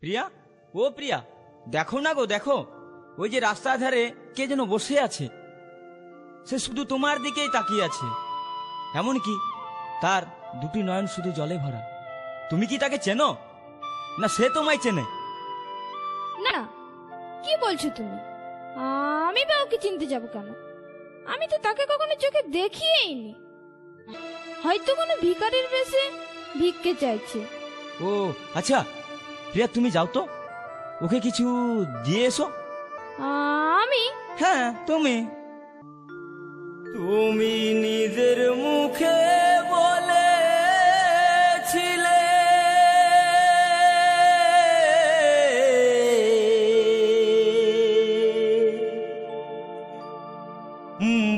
প্রিয়া, ও প্রিয়া, দেখো না গো, দেখো ওই যে রাস্তার ধারে কে যেন বসে আছে। সে শুধু তোমার দিকেই তাকিয়ে আছে, এমনকি তার দুটি নয়ন শুধু জলে ভরা। তুমি কি তাকে চেনো, না সে তোমায় চেনে? না না, কি বলছো তুমি? আমি বা ওকে চিনতে যাব কেন? আমি তো তাকে কখনো চোখে দেখিয়েই নি। হয়তো কোনো ভিখারির বেশে ভিক্ষে চাইছে। ও আচ্ছা প্রিয়া, তুমি যাও তো, ওকে কিছু দিয়ে এসো। আমি? হ্যাঁ তুমি। তুমি নিজের মুখে বলেছিলে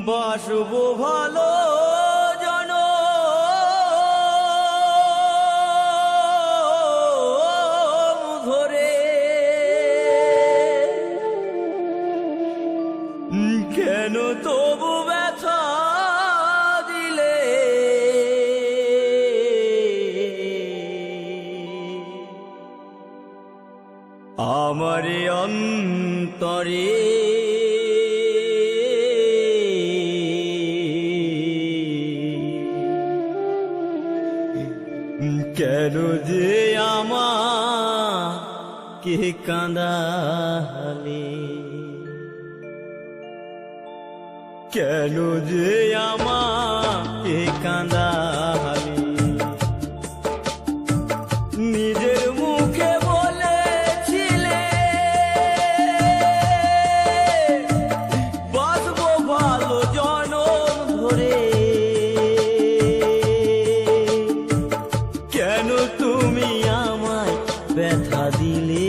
বাসবো ভালো ধরে, কেন তবু ব্যথা দিলে? আমার অন্তরে কেন যে আমাকে কাঁদালে, কেন যে আমাকে কাঁদালে? নিজের মুখে বলেছিলে বাসবো ভালো জনম ধরে, কেন তুমি আমায় ব্যথা দিলে?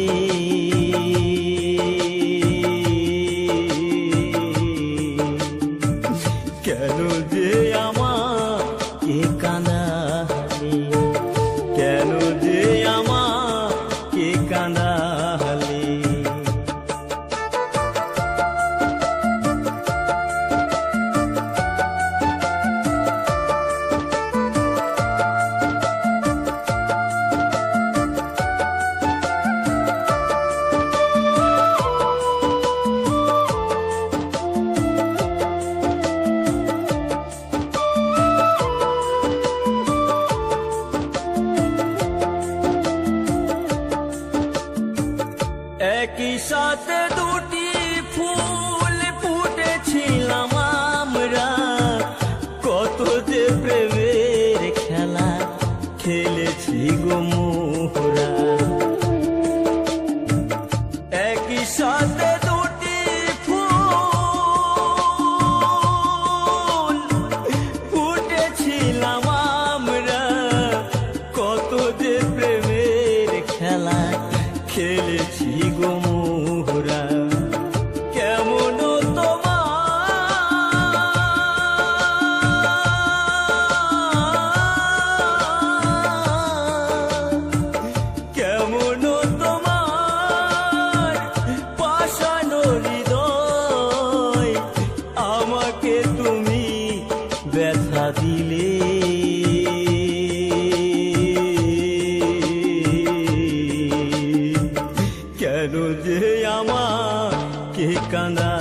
কেন যে আমাকে কাঁদালে, কেন যে আমাকে কাঁদালে? একই সাথে দুটি ফুল ফুটেছিলাম আমরা, কত যে প্রেমের খেলা খেলেছি গো মোরা। একই সাথে দুটি ফুল ফুটেছিলাম আমরা, কত যে প্রেমের খেলা খেলেছি গো মোরা। কেমন কেমন তোমার পাষানো হৃদয়, আমাকে তুমি ব্যথা দিলে? কেন যে আমাকে কাঁদা